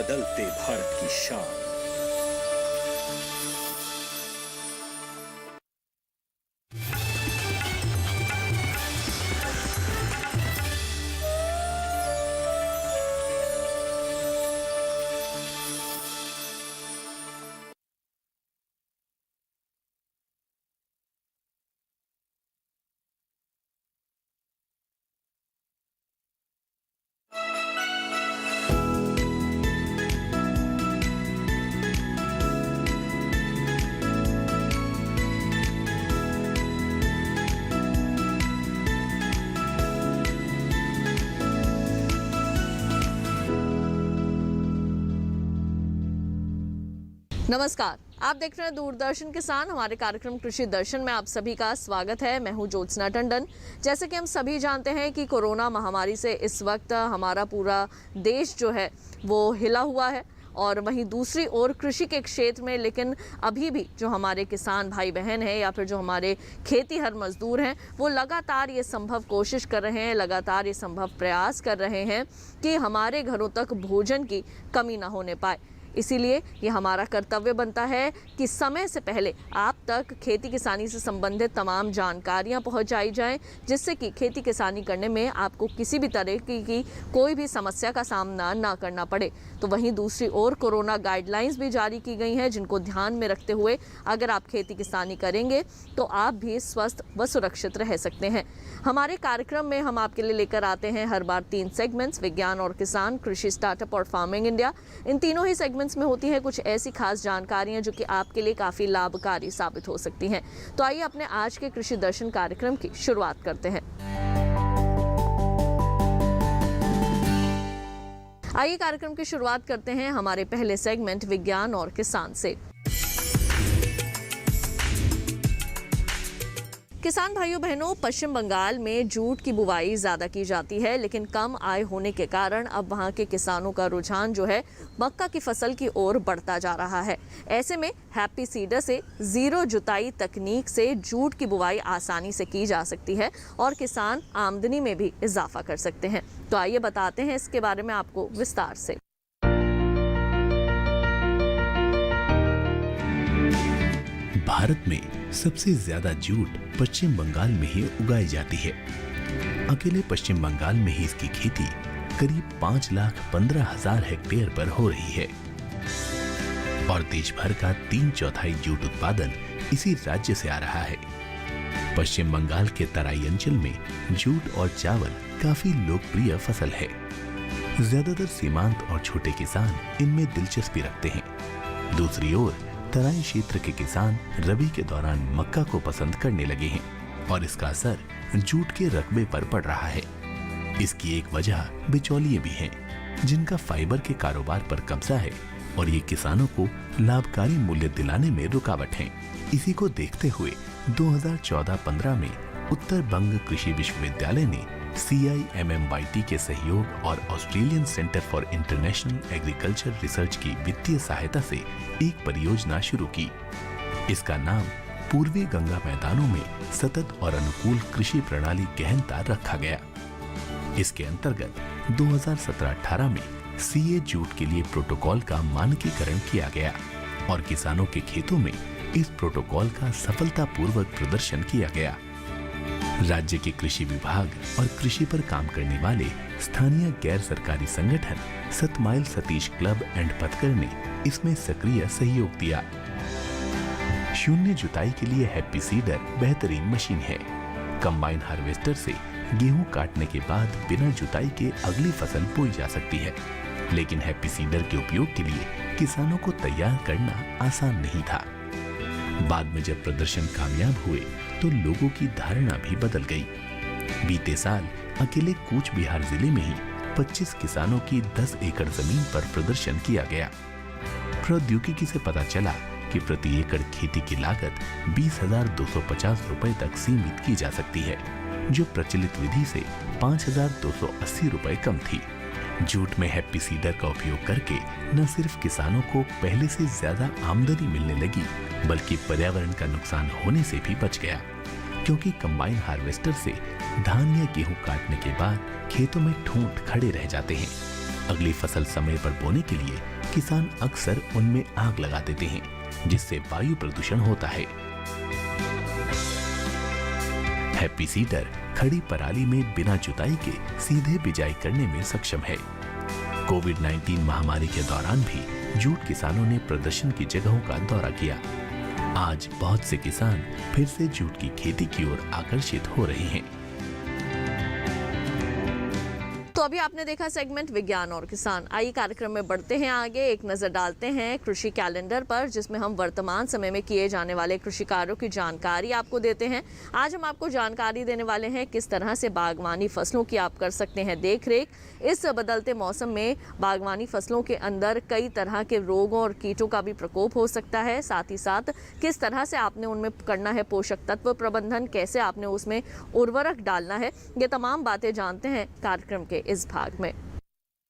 बदलते भारत की शान। नमस्कार, आप देख रहे हैं दूरदर्शन किसान। हमारे कार्यक्रम कृषि दर्शन में आप सभी का स्वागत है। मैं हूं ज्योत्सना टंडन। जैसे कि हम सभी जानते हैं कि कोरोना महामारी से इस वक्त हमारा पूरा देश जो है वो हिला हुआ है, और वहीं दूसरी ओर कृषि के क्षेत्र में लेकिन अभी भी जो हमारे किसान भाई बहन हैं या फिर जो हमारे खेतीहर मजदूर हैं वो लगातार ये संभव कोशिश कर रहे हैं, लगातार ये संभव प्रयास कर रहे हैं कि हमारे घरों तक भोजन की कमी ना होने पाए। इसीलिए ये हमारा कर्तव्य बनता है कि समय से पहले आप तक खेती किसानी से संबंधित तमाम जानकारियां पहुंचाई जाएं, जिससे कि खेती किसानी करने में आपको किसी भी तरह की कोई भी समस्या का सामना ना करना पड़े। तो वहीं दूसरी ओर कोरोना गाइडलाइंस भी जारी की गई हैं, जिनको ध्यान में रखते हुए अगर आप खेती किसानी करेंगे तो आप भी स्वस्थ व सुरक्षित रह सकते हैं। हमारे कार्यक्रम में हम आपके लिए लेकर आते हैं हर बार 3 सेगमेंट्स: विज्ञान और किसान, कृषि स्टार्टअप और फार्मिंग इंडिया। इन तीनों ही सेगमेंट्स में होती है कुछ ऐसी खास जानकारियां जो कि आपके लिए काफी लाभकारी साबित हो सकती हैं। तो आइए अपने आज के कृषि दर्शन कार्यक्रम की शुरुआत करते हैं। आइए कार्यक्रम की शुरुआत करते हैं हमारे पहले सेगमेंट विज्ञान और किसान से। किसान भाइयों बहनों, पश्चिम बंगाल में जूट की बुवाई ज़्यादा की जाती है, लेकिन कम आय होने के कारण अब वहाँ के किसानों का रुझान जो है मक्का की फसल की ओर बढ़ता जा रहा है। ऐसे में हैप्पी सीडर से जीरो जुताई तकनीक से जूट की बुवाई आसानी से की जा सकती है और किसान आमदनी में भी इजाफा कर सकते हैं। तो आइए बताते हैं इसके बारे में आपको विस्तार से। भारत में सबसे ज्यादा जूट पश्चिम बंगाल में ही उगाई जाती है। अकेले पश्चिम बंगाल में ही इसकी खेती करीब 5,15,000 हेक्टेयर पर हो रही है और देश भर का 3/4 जूट उत्पादन इसी राज्य से आ रहा है। पश्चिम बंगाल के तराई अंचल में जूट और चावल काफी लोकप्रिय फसल है। ज्यादातर सीमांत और छोटे किसान इनमें दिलचस्पी रखते हैं। दूसरी ओर तराई क्षेत्र के किसान रबी के दौरान मक्का को पसंद करने लगे हैं और इसका असर जूट के रकबे पर पड़ रहा है। इसकी एक वजह बिचौलिए भी हैं, जिनका फाइबर के कारोबार पर कब्जा है और ये किसानों को लाभकारी मूल्य दिलाने में रुकावट हैं। इसी को देखते हुए 2014-15 में उत्तर बंग कृषि विश्वविद्यालय ने CIMMYT के सहयोग और Australian centre for international agriculture research की वित्तीय सहायता से एक परियोजना शुरू की। इसका नाम पूर्वी गंगा मैदानों में सतत और अनुकूल कृषि प्रणाली गहनता रखा गया। इसके अंतर्गत 2017-18 में CA जूट के लिए प्रोटोकॉल का मानकीकरण किया गया और किसानों के खेतों में इस प्रोटोकॉल का सफलतापूर्वक प्रदर्शन किया गया। राज्य के कृषि विभाग और कृषि पर काम करने वाले स्थानीय गैर सरकारी संगठन सतमाइल सतीश क्लब एंड पथकर ने इसमें सक्रिय सहयोग दिया। शून्य जुताई के लिए हैप्पी सीडर बेहतरीन मशीन है। कंबाइन हार्वेस्टर से गेहूं काटने के बाद बिना जुताई के अगली फसल बोई जा सकती है, लेकिन हैप्पी सीडर के उपयोग के लिए किसानों को तैयार करना आसान नहीं था। बाद में जब प्रदर्शन कामयाब हुए तो लोगों की धारणा भी बदल गई। बीते साल अकेले कूच बिहार जिले में ही 25 किसानों की 10 एकड़ जमीन पर प्रदर्शन किया गया। प्रौद्योगिकी से पता चला कि प्रति एकड़ खेती की लागत 20,250 रुपए तक सीमित की जा सकती है, जो प्रचलित विधि से 5,280 रुपए कम थी। जूट में हैप्पी सीडर का उपयोग करके न सिर्फ किसानों को पहले से ज्यादा आमदनी मिलने लगी, बल्कि पर्यावरण का नुकसान होने से भी बच गया, क्योंकि कंबाइन हार्वेस्टर से धान या गेहूं काटने के बाद खेतों में ठूंठ खड़े रह जाते हैं। अगली फसल समय पर बोने के लिए किसान अक्सर उनमें आग लगा देते हैं, जिससे वायु प्रदूषण होता है। हैप्पी सीडर खड़ी पराली में बिना जुताई के सीधे बिजाई करने में सक्षम है। कोविड-19 महामारी के दौरान भी जूट किसानों ने प्रदर्शन की जगहों का दौरा किया। आज बहुत से किसान फिर से जूट की खेती की ओर आकर्षित हो रहे हैं। तो अभी आपने देखा सेगमेंट विज्ञान और किसान। आइए कार्यक्रम में बढ़ते हैं आगे, एक नजर डालते हैं कृषि कैलेंडर पर, जिसमें हम वर्तमान समय में किए जाने वाले कृषि कार्यों की जानकारी आपको देते हैं। आज हम आपको जानकारी देने वाले हैं किस तरह से बागवानी फसलों की आप कर सकते हैं देखरेख। इस बदलते मौसम में बागवानी फसलों के अंदर कई तरह के रोगों और कीटों का भी प्रकोप हो सकता है। साथ ही साथ किस तरह से आपने उनमें करना है पोषक तत्व प्रबंधन, कैसे आपने उसमें उर्वरक डालना है, ये तमाम बातें जानते हैं कार्यक्रम के इस भाग में।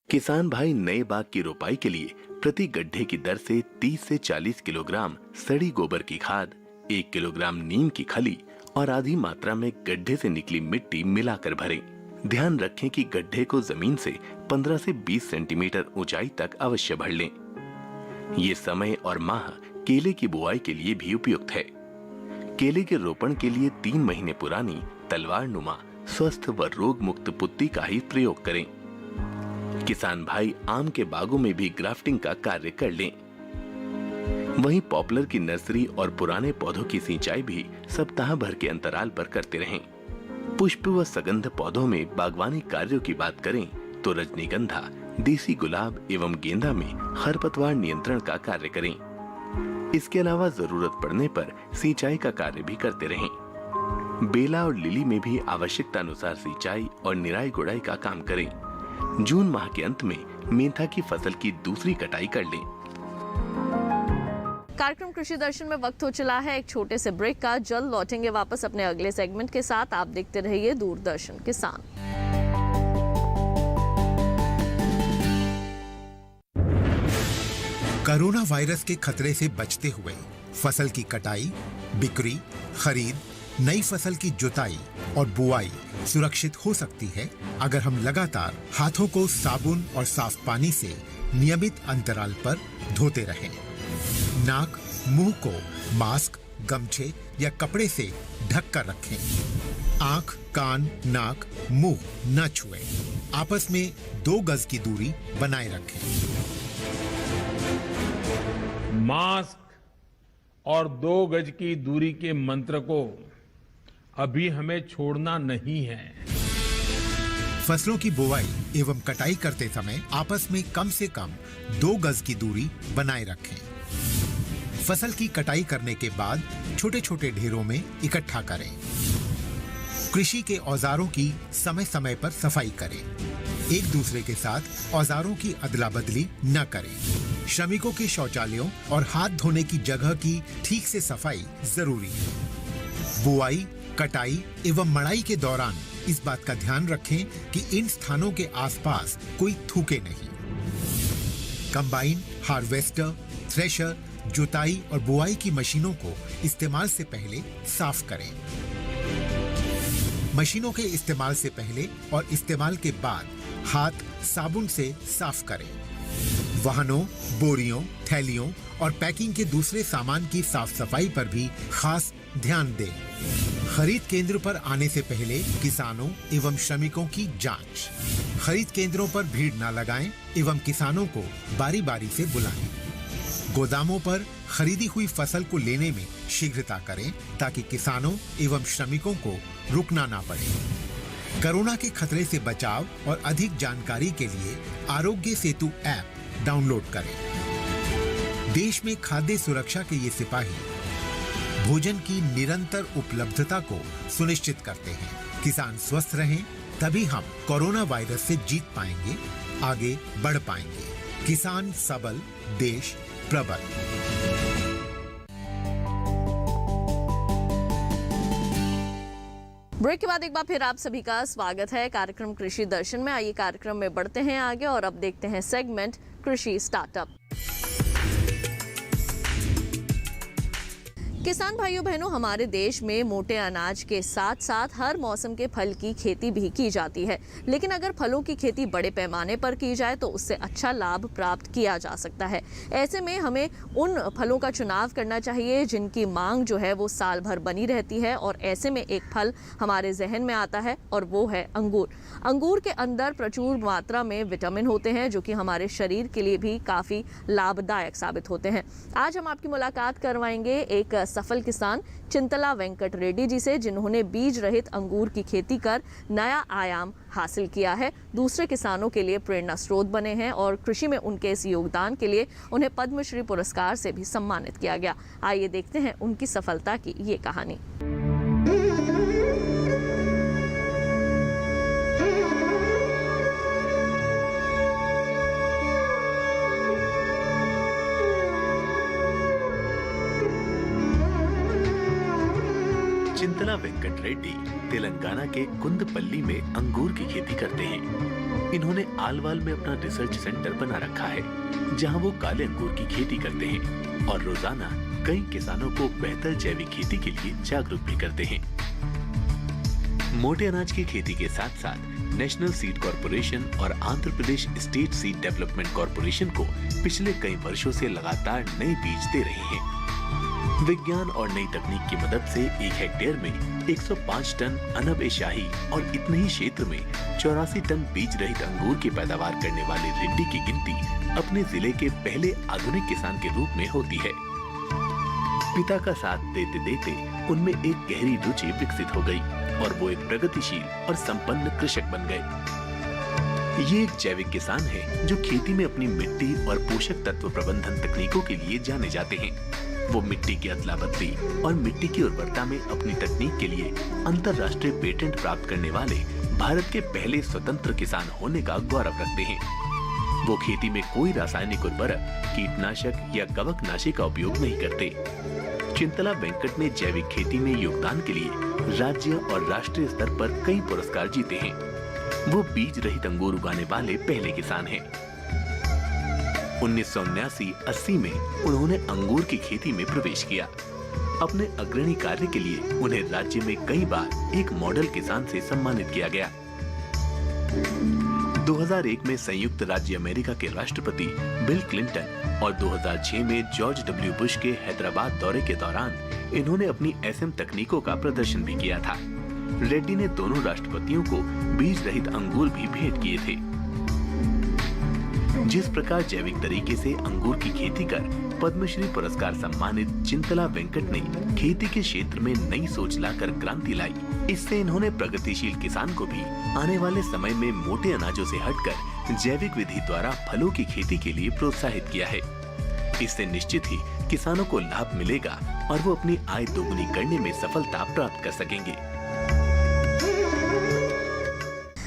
किसान भाई नए बाग की रोपाई के लिए प्रति गड्ढे की दर से 30 से 40 किलोग्राम सड़ी गोबर की खाद, 1 किलोग्राम नीम की खली और आधी मात्रा में गड्ढे से निकली मिट्टी मिलाकर भरें। ध्यान रखें कि गड्ढे को जमीन से 15 से 20 सेंटीमीटर ऊंचाई तक अवश्य भर लें। ये समय और माह केले की बुआई के लिए भी उपयुक्त है। केले के रोपण के लिए 3 महीने पुरानी तलवार नुमा स्वस्थ व रोग मुक्त पुत्ती का ही प्रयोग करें। किसान भाई आम के बागों में भी ग्राफ्टिंग का कार्य कर लें। वहीं पॉपुलर की नर्सरी और पुराने पौधों की सिंचाई भी सप्ताह भर के अंतराल पर करते रहें। पुष्प व सगंध पौधों में बागवानी कार्यों की बात करें तो रजनीगंधा, देसी गुलाब एवं गेंदा में खरपतवार नियंत्रण का कार्य करें। इसके अलावा जरूरत पड़ने पर सिंचाई का कार्य भी करते रहें। बेला और लिली में भी आवश्यकता अनुसार सिंचाई और निराई गुड़ाई का काम करें। जून माह के अंत में मेंथा की फसल की दूसरी कटाई कर लें। कार्यक्रम कृषि दर्शन में वक्त हो चला है एक छोटे से ब्रेक का। जल्द लौटेंगे वापस अपने अगले सेगमेंट के साथ। आप देखते रहिए दूरदर्शन किसान। कोरोना वायरस के खतरे से बचते हुए फसल की कटाई, बिक्री, खरीद, नई फसल की जुताई और बुआई सुरक्षित हो सकती है अगर हम लगातार हाथों को साबुन और साफ पानी से नियमित अंतराल पर धोते रहें। नाक, मुंह को मास्क, गमछे या कपड़े से ढक कर रखें। आंख, कान, नाक, मुंह न छुएं। आपस में 2 गज की दूरी बनाए रखें। मास्क और 2 गज की दूरी के मंत्र को अभी हमें छोड़ना नहीं है। फसलों की बुवाई एवं कटाई करते समय आपस में कम से कम 2 गज की दूरी बनाए रखें। फसल की कटाई करने के बाद छोटे छोटे ढेरों में इकट्ठा करें। कृषि के औजारों की समय समय पर सफाई करें। एक दूसरे के साथ औजारों की अदला बदली न करें। श्रमिकों के शौचालयों और हाथ धोने की जगह की ठीक से सफाई जरूरी है। बुआई, कटाई एवं मड़ाई के दौरान इस बात का ध्यान रखें कि इन स्थानों के आसपास कोई थूके नहीं। कंबाइन, हार्वेस्टर, थ्रेशर, जुताई और बुआई की मशीनों को इस्तेमाल से पहले साफ करें। मशीनों के इस्तेमाल से पहले और इस्तेमाल के बाद हाथ साबुन से साफ करें। वाहनों, बोरियों, थैलियों और पैकिंग के दूसरे सामान की साफ सफाई पर भी खास ध्यान दें। खरीद केंद्र पर आने से पहले किसानों एवं श्रमिकों की जांच। खरीद केंद्रों पर भीड़ न लगाएं एवं किसानों को बारी बारी से बुलाएं। गोदामों पर खरीदी हुई फसल को लेने में शीघ्रता करें ताकि किसानों एवं श्रमिकों को रुकना ना पड़े। कोरोना के खतरे से बचाव और अधिक जानकारी के लिए आरोग्य सेतु ऐप डाउनलोड करें। देश में खाद्य सुरक्षा के ये सिपाही भोजन की निरंतर उपलब्धता को सुनिश्चित करते हैं। किसान स्वस्थ रहें तभी हम कोरोना वायरस से जीत पाएंगे, आगे बढ़ पाएंगे। किसान सबल, देश प्रबल। ब्रेक के बाद एक बार फिर आप सभी का स्वागत है कार्यक्रम कृषि दर्शन में। आइए कार्यक्रम में बढ़ते हैं आगे और अब देखते हैं सेगमेंट कृषि स्टार्टअप। किसान भाइयों बहनों, हमारे देश में मोटे अनाज के साथ साथ हर मौसम के फल की खेती भी की जाती है, लेकिन अगर फलों की खेती बड़े पैमाने पर की जाए तो उससे अच्छा लाभ प्राप्त किया जा सकता है। ऐसे में हमें उन फलों का चुनाव करना चाहिए जिनकी मांग जो है वो साल भर बनी रहती है, और ऐसे में एक फल हमारे जहन में आता है और वो है अंगूर। अंगूर के अंदर प्रचुर मात्रा में विटामिन होते हैं जो कि हमारे शरीर के लिए भी काफ़ी लाभदायक साबित होते हैं। आज हम आपकी मुलाकात करवाएंगे एक सफल किसान चिंतला वेंकट रेड्डी जी से, जिन्होंने बीज रहित अंगूर की खेती कर नया आयाम हासिल किया है, दूसरे किसानों के लिए प्रेरणा स्रोत बने हैं और कृषि में उनके इस योगदान के लिए उन्हें पद्मश्री पुरस्कार से भी सम्मानित किया गया। आइए देखते हैं उनकी सफलता की ये कहानी। चिंतला वेंकट रेड्डी तेलंगाना के कुंदपल्ली में अंगूर की खेती करते हैं। इन्होंने आलवाल में अपना रिसर्च सेंटर बना रखा है, जहां वो काले अंगूर की खेती करते हैं और रोजाना कई किसानों को बेहतर जैविक खेती के लिए जागरूक भी करते हैं। मोटे अनाज की खेती के साथ साथ नेशनल सीड कॉरपोरेशन और Andhra Pradesh state seed development corporation को पिछले कई वर्षों से लगातार नए बीज दे रहे हैं। विज्ञान और नई तकनीक की मदद से 1 हेक्टेयर में 105 टन अनब ए शाही और इतने ही क्षेत्र में 84 टन बीज रहित अंगूर की पैदावार करने वाले रेड्डी की गिनती अपने जिले के पहले आधुनिक किसान के रूप में होती है। पिता का साथ देते देते उनमें एक गहरी रुचि विकसित हो गई और वो एक प्रगतिशील और संपन्न कृषक बन गए। ये एक जैविक किसान है जो खेती में अपनी मिट्टी और पोषक तत्व प्रबंधन तकनीकों के लिए जाने जाते हैं। वो मिट्टी की अदला बदली और मिट्टी की उर्वरता में अपनी तकनीक के लिए अंतर्राष्ट्रीय पेटेंट प्राप्त करने वाले भारत के पहले स्वतंत्र किसान होने का गौरव रखते हैं। वो खेती में कोई रासायनिक उर्वरक, कीटनाशक या कवकनाशी का उपयोग नहीं करते। चिंतला वेंकट ने जैविक खेती में योगदान के लिए राज्य और राष्ट्रीय स्तर पर कई पुरस्कार जीते हैं। वो बीज रहित अंगूर उगाने वाले पहले किसान हैं। 1979-80 में उन्होंने अंगूर की खेती में प्रवेश किया। अपने अग्रणी कार्य के लिए उन्हें राज्य में कई बार एक मॉडल किसान से सम्मानित किया गया। 2001 में संयुक्त राज्य अमेरिका के राष्ट्रपति बिल क्लिंटन और 2006 में जॉर्ज डब्ल्यू बुश के हैदराबाद दौरे के दौरान इन्होंने अपनी एसएम तकनीकों का प्रदर्शन भी किया था। रेड्डी ने दोनों राष्ट्रपतियों को बीज रहित अंगूर भी भेंट किए थे। जिस प्रकार जैविक तरीके से अंगूर की खेती कर पद्मश्री पुरस्कार सम्मानित चिंतला वेंकट ने खेती के क्षेत्र में नई सोच लाकर क्रांति लाई, इससे इन्होंने प्रगतिशील किसान को भी आने वाले समय में मोटे अनाजों से हटकर जैविक विधि द्वारा फलों की खेती के लिए प्रोत्साहित किया है। इससे निश्चित ही किसानों को लाभ मिलेगा और वो अपनी आय दोगुनी करने में सफलता प्राप्त कर सकेंगे।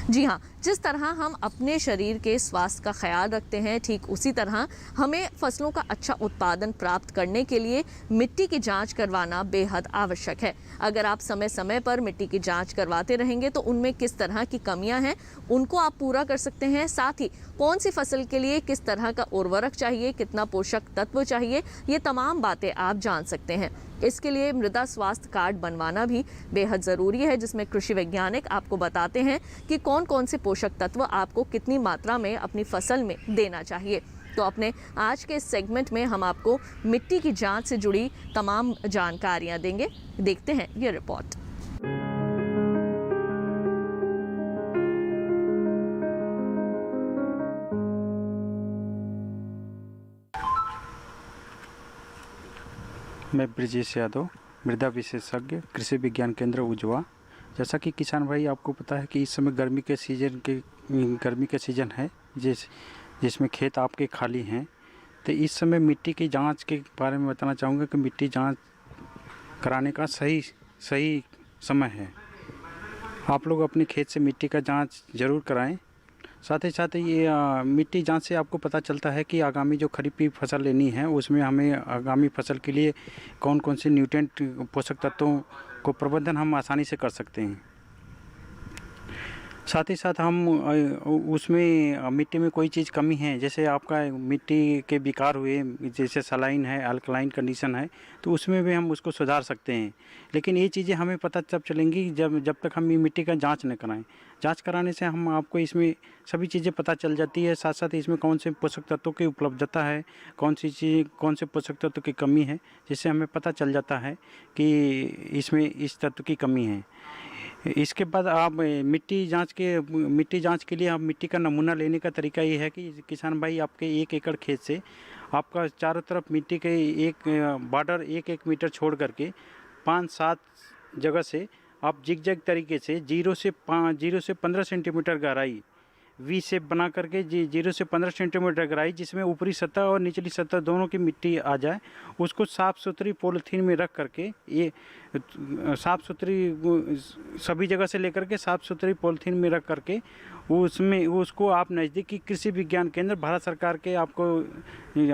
जी हाँ, जिस तरह हम अपने शरीर के स्वास्थ्य का ख्याल रखते हैं, ठीक उसी तरह हमें फसलों का अच्छा उत्पादन प्राप्त करने के लिए मिट्टी की जांच करवाना बेहद आवश्यक है। अगर आप समय समय पर मिट्टी की जांच करवाते रहेंगे तो उनमें किस तरह की कमियां हैं उनको आप पूरा कर सकते हैं। साथ ही कौन सी फसल के लिए किस तरह का उर्वरक चाहिए, कितना पोषक तत्व चाहिए, ये तमाम बातें आप जान सकते हैं। इसके लिए मृदा स्वास्थ्य कार्ड बनवाना भी बेहद ज़रूरी है, जिसमें कृषि वैज्ञानिक आपको बताते हैं कि कौन कौन से पोषक तत्व आपको कितनी मात्रा में अपनी फसल में देना चाहिए। तो अपने आज के इस सेगमेंट में हम आपको मिट्टी की जांच से जुड़ी तमाम जानकारियां देंगे। देखते हैं ये रिपोर्ट। मैं ब्रजेश यादव, मृदा विशेषज्ञ, कृषि विज्ञान केंद्र उजवा। जैसा कि किसान भाई आपको पता है कि इस समय गर्मी के सीज़न है जिसमें खेत आपके खाली हैं, तो इस समय मिट्टी की जांच के बारे में बताना चाहूँगा कि मिट्टी जांच कराने का सही समय है। आप लोग अपने खेत से मिट्टी का जांच ज़रूर कराएं। साथ ही ये मिट्टी जांच से आपको पता चलता है कि आगामी जो खरीफ की फसल लेनी है उसमें हमें आगामी फसल के लिए कौन कौन से न्यूट्रिएंट पोषक तत्वों को प्रबंधन हम आसानी से कर सकते हैं। साथ ही साथ हम उसमें मिट्टी में कोई चीज़ कमी है, जैसे आपका मिट्टी के विकार हुए, जैसे सलाइन है, अल्कलाइन कंडीशन है, तो उसमें भी हम उसको सुधार सकते हैं। लेकिन ये चीज़ें हमें पता तब चलेंगी जब तक हम ये मिट्टी का जांच न कराएं। जांच कराने से हम आपको इसमें सभी चीज़ें पता चल जाती है। साथ साथ इसमें कौन से पोषक तत्वों की उपलब्धता है, कौन से पोषक तत्व की कमी है, जिससे हमें पता चल जाता है कि इसमें इस तत्व की कमी है। इसके बाद आप मिट्टी जांच के लिए आप मिट्टी का नमूना लेने का तरीका ये है कि किसान भाई आपके 1 एकड़ खेत से आपका चारों तरफ मिट्टी के एक बॉर्डर 1-1 मीटर छोड़ करके 5-7 जगह से आप जिग तरीके से 0 से 15 सेंटीमीटर गहराई वी शेप बना करके 0 से 15 सेंटीमीटर गहराई, जिसमें ऊपरी सतह और निचली सतह दोनों की मिट्टी आ जाए, उसको साफ़ सुथरी पॉलीथीन में रख करके, ये साफ़ सुथरी सभी जगह से लेकर के साफ़ सुथरी पॉलीथीन में रख करके उसमें उसको आप नज़दीकी कृषि विज्ञान केंद्र, भारत सरकार के आपको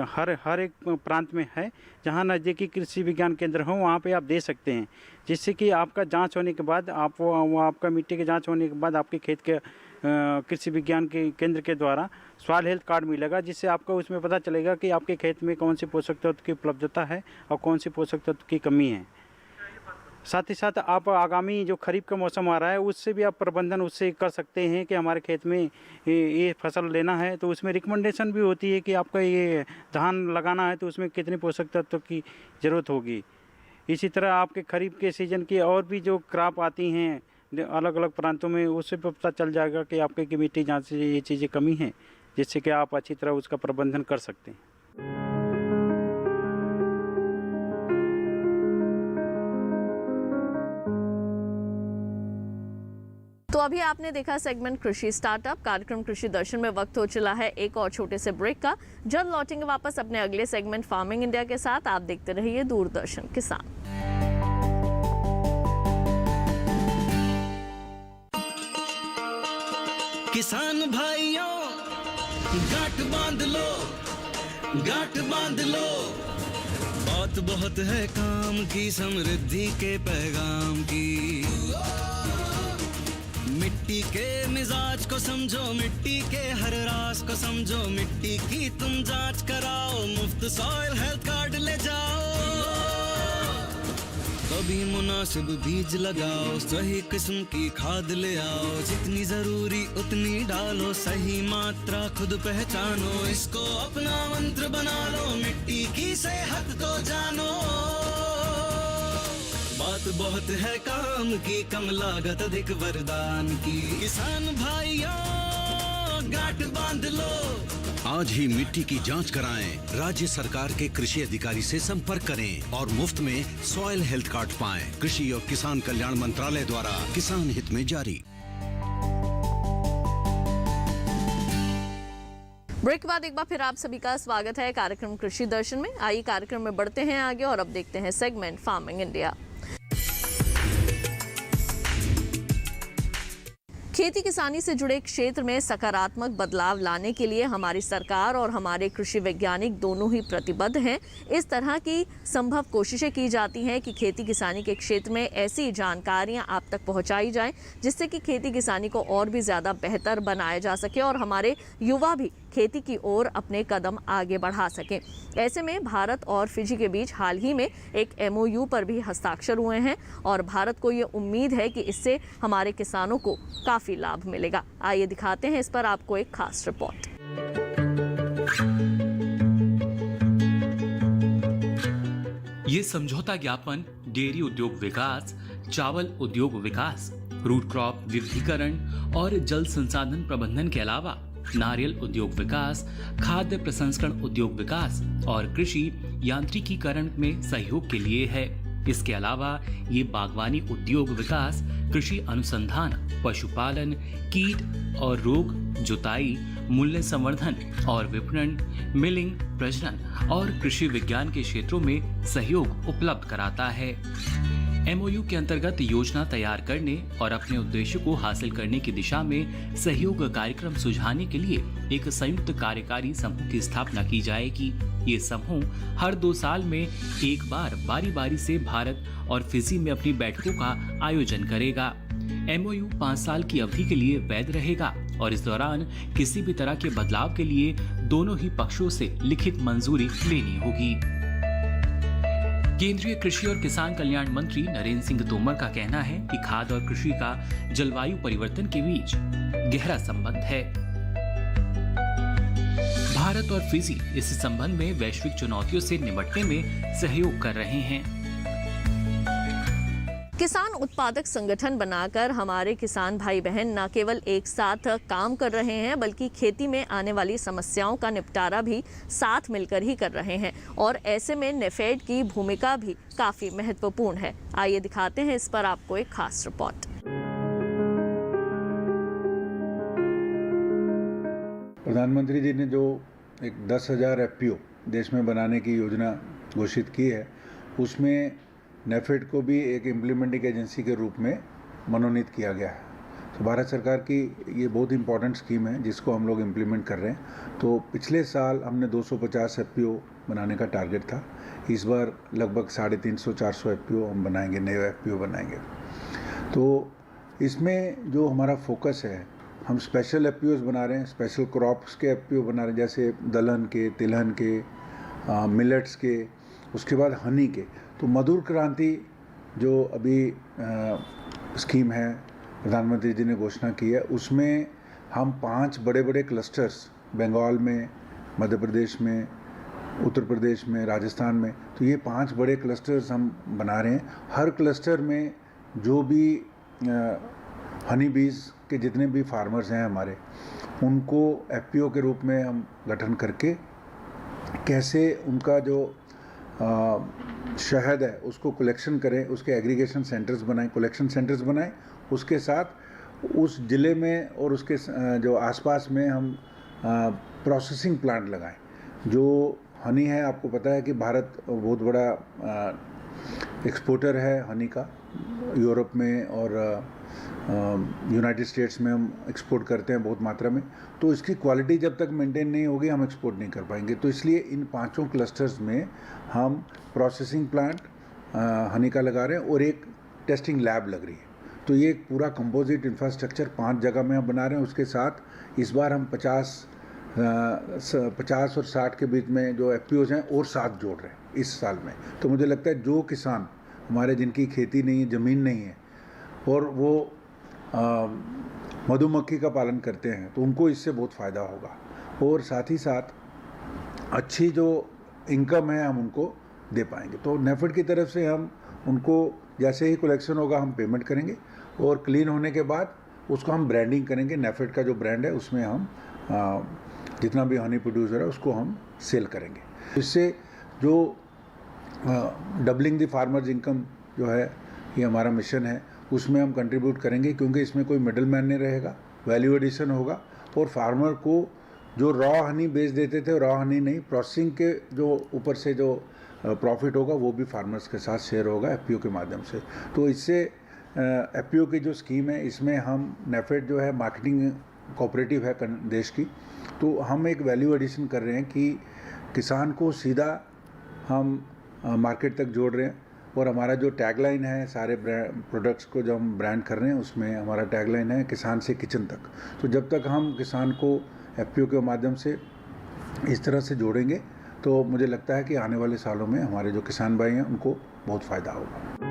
हर एक प्रांत में है, जहाँ नज़दीकी कृषि विज्ञान केंद्र हो वहाँ पे आप दे सकते हैं। जिससे कि आपका जांच होने के बाद आपका मिट्टी के जांच होने के बाद आपके खेत के कृषि विज्ञान के केंद्र के द्वारा सॉइल हेल्थ कार्ड मिलेगा, जिससे आपको उसमें पता चलेगा कि आपके खेत में कौन से पोषक तत्व की उपलब्धता है और कौन से पोषक तत्व की कमी है। साथ ही साथ आप आगामी जो खरीफ का मौसम आ रहा है उससे भी आप प्रबंधन उससे कर सकते हैं कि हमारे खेत में ये फसल लेना है, तो उसमें रिकमेंडेशन भी होती है कि आपका ये धान लगाना है तो उसमें कितने पोषक तत्व की ज़रूरत होगी। इसी तरह आपके खरीफ के सीज़न की और भी जो क्रॉप आती हैं अलग अलग प्रांतों में, उससे पता चल जाएगा कि आपके की मिट्टी जांच से ये चीज़ें कमी हैं, जिससे कि आप अच्छी तरह उसका प्रबंधन कर सकते हैं। तो अभी आपने देखा सेगमेंट कृषि स्टार्टअप। कार्यक्रम कृषि दर्शन में वक्त हो चला है एक और छोटे से ब्रेक का। जल्द लौटेंगे वापस अपने अगले सेगमेंट फार्मिंग इंडिया के साथ। आप देखते रहिए दूरदर्शन किसान। किसान भाइयों गांठ बांध लो, गांठ बांध लो, बात बहुत है काम की, समृद्धि के पैगाम की। मिट्टी के मिजाज को समझो, मिट्टी के हर राज को समझो, मिट्टी की तुम जांच कराओ, मुफ्त सॉइल हेल्थ कार्ड ले जाओ। कभी मुनासिब बीज लगाओ, सही किस्म की खाद ले आओ, जितनी जरूरी उतनी डालो, सही मात्रा खुद पहचानो, इसको अपना मंत्र बना लो, मिट्टी की सेहत को जानो। बात बहुत है काम की, कम लागत अधिक वरदान की। किसान भाइयों गांठ बांध लो, आज ही मिट्टी की जांच कराएं। राज्य सरकार के कृषि अधिकारी से संपर्क करें और मुफ्त में सॉइल हेल्थ कार्ड पाएं। कृषि और किसान कल्याण मंत्रालय द्वारा किसान हित में जारी। ब्रेक के बाद एक बार फिर आप सभी का स्वागत है कार्यक्रम कृषि दर्शन में। आइए कार्यक्रम में बढ़ते हैं आगे और अब देखते हैं सेगमेंट फार्मिंग इंडिया। खेती किसानी से जुड़े क्षेत्र में सकारात्मक बदलाव लाने के लिए हमारी सरकार और हमारे कृषि वैज्ञानिक दोनों ही प्रतिबद्ध हैं। इस तरह की संभव कोशिशें की जाती हैं कि खेती किसानी के क्षेत्र में ऐसी जानकारियां आप तक पहुंचाई जाएं जिससे कि खेती किसानी को और भी ज़्यादा बेहतर बनाया जा सके और हमारे युवा भी खेती की ओर अपने कदम आगे बढ़ा सकें। ऐसे में भारत और फिजी के बीच हाल ही में एक MOU पर भी हस्ताक्षर हुए हैं और भारत को ये उम्मीद है कि इससे हमारे किसानों को काफ़ी लाभ मिलेगा। आइए दिखाते हैं इस पर आपको एक खास रिपोर्ट। ये समझौता ज्ञापन डेयरी उद्योग विकास, चावल उद्योग विकास, रूट क्रॉप विविधीकरण और जल संसाधन प्रबंधन के अलावा नारियल उद्योग विकास, खाद्य प्रसंस्करण उद्योग विकास और कृषि यांत्रिकीकरण में सहयोग के लिए है। इसके अलावा ये बागवानी उद्योग विकास, कृषि अनुसंधान, पशुपालन, कीट और रोग, जुताई, मूल्य संवर्धन और विपणन, मिलिंग, प्रजनन और कृषि विज्ञान के क्षेत्रों में सहयोग उपलब्ध कराता है। MOU के अंतर्गत योजना तैयार करने और अपने उद्देश्य को हासिल करने की दिशा में सहयोग कार्यक्रम सुझाने के लिए एक संयुक्त कार्यकारी समूह की स्थापना की जाएगी। ये समूह हर 2 साल में एक बार बारी बारी से भारत और फिजी में अपनी बैठकों का आयोजन करेगा। MOU 5 साल की अवधि के लिए वैध रहेगा और इस दौरान किसी भी तरह के बदलाव के लिए दोनों ही पक्षों से लिखित मंजूरी लेनी होगी। केंद्रीय कृषि और किसान कल्याण मंत्री नरेंद्र सिंह तोमर का कहना है कि खाद्य और कृषि का जलवायु परिवर्तन के बीच गहरा संबंध है। भारत और फिजी इस संबंध में वैश्विक चुनौतियों से निपटने में सहयोग कर रहे हैं। किसान उत्पादक संगठन बनाकर हमारे किसान भाई बहन न केवल एक साथ काम कर रहे हैं बल्कि खेती में आने वाली समस्याओं का निपटारा भी साथ मिलकर ही कर रहे हैं और ऐसे में नेफेड की भूमिका भी काफी महत्वपूर्ण है। आइए दिखाते हैं इस पर आपको एक खास रिपोर्ट। प्रधानमंत्री जी ने जो एक 10,000 FPO देश में बनाने की योजना घोषित की है, उसमें नेफेड को भी एक इम्प्लीमेंटिंग एजेंसी के रूप में मनोनीत किया गया है। तो भारत सरकार की ये बहुत इंपॉर्टेंट स्कीम है जिसको हम लोग इम्प्लीमेंट कर रहे हैं। तो पिछले साल हमने 250 FPO बनाने का टारगेट था, इस बार लगभग 350-400 FPO हम बनाएंगे, नए FPO बनाएंगे। तो इसमें जो हमारा फोकस है, हम स्पेशल FPOs बना रहे हैं, स्पेशल क्रॉप्स के FPO बना रहे हैं, जैसे दलहन के, तिलहन के, मिलेट्स के, उसके बाद हनी के। तो मधुर क्रांति जो अभी स्कीम है प्रधानमंत्री जी ने घोषणा की है, उसमें हम 5 बड़े बड़े क्लस्टर्स बंगाल में, मध्य प्रदेश में, उत्तर प्रदेश में, राजस्थान में, तो ये 5 बड़े क्लस्टर्स हम बना रहे हैं। हर क्लस्टर में जो भी हनी बीज के जितने भी फार्मर्स हैं हमारे, उनको FPO के रूप में हम गठन करके कैसे उनका जो शहद है उसको कलेक्शन करें, उसके एग्रीगेशन सेंटर्स बनाएं, कलेक्शन सेंटर्स बनाएं, उसके साथ उस ज़िले में और उसके जो आसपास में हम प्रोसेसिंग प्लांट लगाएं। जो हनी है, आपको पता है कि भारत बहुत बड़ा एक्सपोर्टर है हनी का, यूरोप में और यूनाइटेड स्टेट्स में हम एक्सपोर्ट करते हैं बहुत मात्रा में। तो इसकी क्वालिटी जब तक मेंटेन नहीं होगी हम एक्सपोर्ट नहीं कर पाएंगे। तो इसलिए इन 5 क्लस्टर्स में हम प्रोसेसिंग प्लांट हनी का लगा रहे हैं और एक टेस्टिंग लैब लग रही है। तो ये एक पूरा कंपोजिट इंफ्रास्ट्रक्चर 5 जगह में हम बना रहे हैं। उसके साथ इस बार हम 50 और 60 के बीच में जो FPOs हैं और 7 जोड़ रहे हैं इस साल में। तो मुझे लगता है जो किसान हमारे जिनकी खेती नहीं है, ज़मीन नहीं है और वो मधुमक्खी का पालन करते हैं, तो उनको इससे बहुत फ़ायदा होगा और साथ ही साथ अच्छी जो इनकम है हम उनको दे पाएंगे। तो नेफेड की तरफ से हम उनको जैसे ही कलेक्शन होगा हम पेमेंट करेंगे और क्लीन होने के बाद उसको हम ब्रांडिंग करेंगे। नेफेड का जो ब्रांड है उसमें हम जितना भी हनी प्रोड्यूसर है उसको हम सेल करेंगे। इससे जो डबलिंग द फार्मर्स इनकम जो है, ये हमारा मिशन है, उसमें हम कंट्रीब्यूट करेंगे क्योंकि इसमें कोई मिडल मैन नहीं रहेगा, वैल्यू एडिशन होगा और फार्मर को जो रॉ हनी बेच देते थे, रॉ हनी नहीं, प्रोसेसिंग के जो ऊपर से जो प्रॉफिट होगा वो भी फार्मर्स के साथ शेयर होगा FPO के माध्यम से। तो इससे FPO की जो स्कीम है इसमें हम नेफेड जो है मार्केटिंग कोऑपरेटिव है देश की, तो हम एक वैल्यू एडिशन कर रहे हैं कि किसान को सीधा हम मार्केट तक जोड़ रहे हैं। और हमारा जो टैगलाइन है, सारे प्रोडक्ट्स को जो हम ब्रांड कर रहे हैं उसमें हमारा टैगलाइन है किसान से किचन तक। तो जब तक हम किसान को FPO के माध्यम से इस तरह से जोड़ेंगे तो मुझे लगता है कि आने वाले सालों में हमारे जो किसान भाई हैं उनको बहुत फ़ायदा होगा।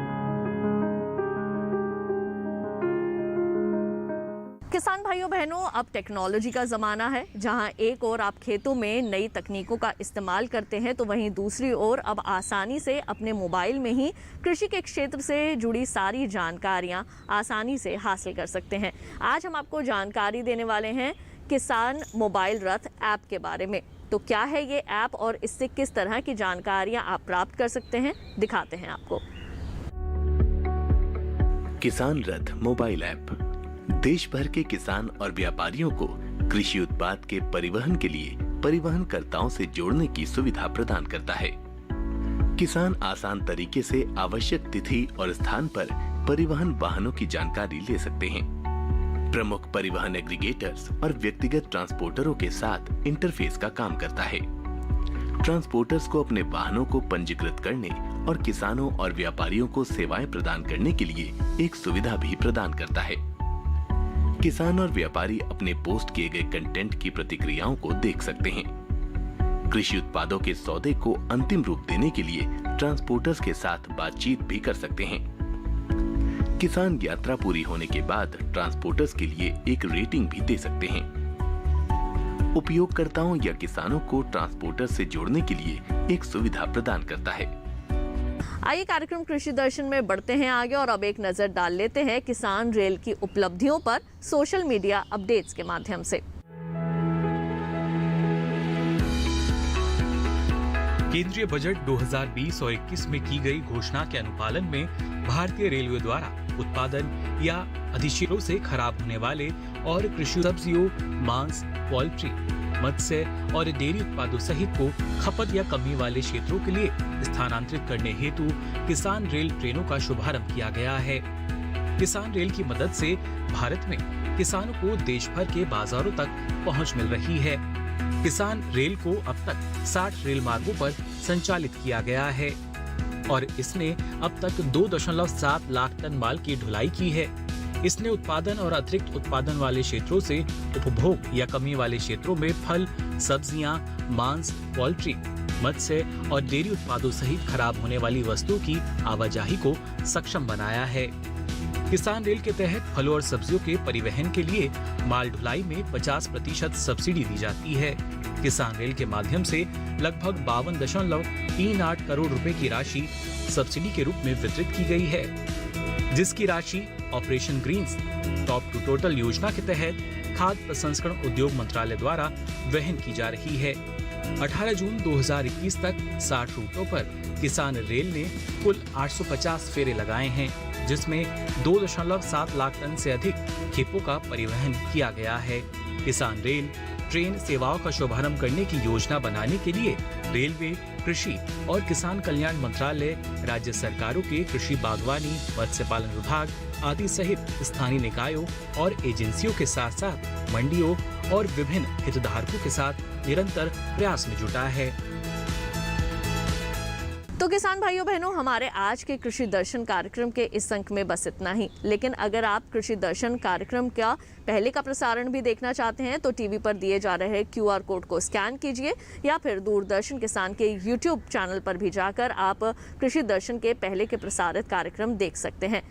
किसान भाइयों बहनों, अब टेक्नोलॉजी का ज़माना है। जहां एक ओर आप खेतों में नई तकनीकों का इस्तेमाल करते हैं तो वहीं दूसरी ओर अब आसानी से अपने मोबाइल में ही कृषि के क्षेत्र से जुड़ी सारी जानकारियां आसानी से हासिल कर सकते हैं। आज हम आपको जानकारी देने वाले हैं किसान मोबाइल रथ ऐप के बारे में। तो क्या है ये ऐप और इससे किस तरह की जानकारियां आप प्राप्त कर सकते हैं, दिखाते हैं आपको। किसान रथ मोबाइल ऐप देश भर के किसान और व्यापारियों को कृषि उत्पाद के परिवहन के लिए परिवहनकर्ताओं से जोड़ने की सुविधा प्रदान करता है। किसान आसान तरीके से आवश्यक तिथि और स्थान पर परिवहन वाहनों की जानकारी ले सकते हैं। प्रमुख परिवहन एग्रीगेटर्स और व्यक्तिगत ट्रांसपोर्टरों के साथ इंटरफेस का काम करता है। ट्रांसपोर्टर्स को अपने वाहनों को पंजीकृत करने और किसानों और व्यापारियों को सेवाएं प्रदान करने के लिए एक सुविधा भी प्रदान करता है। किसान और व्यापारी अपने पोस्ट किए गए कंटेंट की प्रतिक्रियाओं को देख सकते हैं। कृषि उत्पादों के सौदे को अंतिम रूप देने के लिए ट्रांसपोर्टर्स के साथ बातचीत भी कर सकते हैं। किसान यात्रा पूरी होने के बाद ट्रांसपोर्टर्स के लिए एक रेटिंग भी दे सकते हैं। उपयोगकर्ताओं या किसानों को ट्रांसपोर्टर से जोड़ने के लिए एक सुविधा प्रदान करता है। आइए कार्यक्रम कृषि दर्शन में बढ़ते हैं आगे और अब एक नजर डाल लेते हैं किसान रेल की उपलब्धियों पर सोशल मीडिया अपडेट्स के माध्यम से। केंद्रीय बजट 2020 और 21 में की गई घोषणा के अनुपालन में भारतीय रेलवे द्वारा उत्पादन या अधिशेषों से खराब होने वाले और कृषि सब्जियों, मांस, पोल्ट्री, मत्स्य और डेयरी उत्पादों सहित को खपत या कमी वाले क्षेत्रों के लिए स्थानांतरित करने हेतु किसान रेल ट्रेनों का शुभारंभ किया गया है। किसान रेल की मदद से भारत में किसानों को देश भर के बाजारों तक पहुंच मिल रही है। किसान रेल को अब तक 60 रेल मार्गों पर संचालित किया गया है और इसने अब तक 2.7 लाख टन माल की ढुलाई की है। इसने उत्पादन और अतिरिक्त उत्पादन वाले क्षेत्रों से उपभोग या कमी वाले क्षेत्रों में फल, सब्जियां, मांस, पोल्ट्री, मत्स्य और डेयरी उत्पादों सहित खराब होने वाली वस्तुओं की आवाजाही को सक्षम बनाया है। किसान रेल के तहत फलों और सब्जियों के परिवहन के लिए माल ढुलाई में 50% सब्सिडी दी जाती है। किसान रेल के माध्यम से लगभग 52.38 करोड़ रुपए की राशि सब्सिडी के रूप में वितरित की गई है, जिसकी राशि operation greens top to total योजना के तहत खाद्य प्रसंस्करण उद्योग मंत्रालय द्वारा वहन की जा रही है। 18 जून 2021 तक 60 रूटों पर किसान रेल ने कुल 850 फेरे लगाए हैं, जिसमें 2.7 लाख टन से अधिक खेपों का परिवहन किया गया है। किसान रेल ट्रेन सेवाओं का शुभारंभ करने की योजना बनाने के लिए रेलवे, कृषि और किसान कल्याण मंत्रालय, राज्य सरकारों के कृषि, बागवानी, मत्स्य पालन विभाग आदि सहित स्थानीय निकायों और एजेंसियों के साथ साथ मंडियों और विभिन्न हितधारकों के साथ निरंतर प्रयास में जुटा है। तो किसान भाइयों बहनों, हमारे आज के कृषि दर्शन कार्यक्रम के इस अंक में बस इतना ही। लेकिन अगर आप कृषि दर्शन कार्यक्रम का पहले का प्रसारण भी देखना चाहते हैं तो टीवी पर दिए जा रहे QR कोड को स्कैन कीजिए या फिर दूरदर्शन किसान के YouTube चैनल पर भी जाकर आप कृषि दर्शन के पहले के प्रसारित कार्यक्रम देख सकते हैं।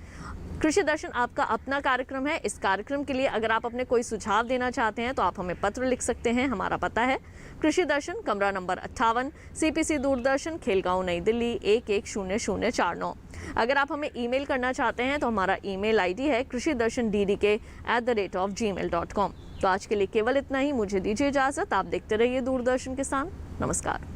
कृषि दर्शन आपका अपना कार्यक्रम है। इस कार्यक्रम के लिए अगर आप अपने कोई सुझाव देना चाहते हैं तो आप हमें पत्र लिख सकते हैं। हमारा पता है कृषि दर्शन, कमरा नंबर 58, CPC दूरदर्शन, खेलगांव, नई दिल्ली 110049। अगर आप हमें ईमेल करना चाहते हैं तो हमारा ईमेल ID है krishidarshandddk@gmail.com। तो आज के लिए केवल इतना ही। मुझे दीजिए इजाजत। आप देखते रहिए दूरदर्शन किसान। नमस्कार।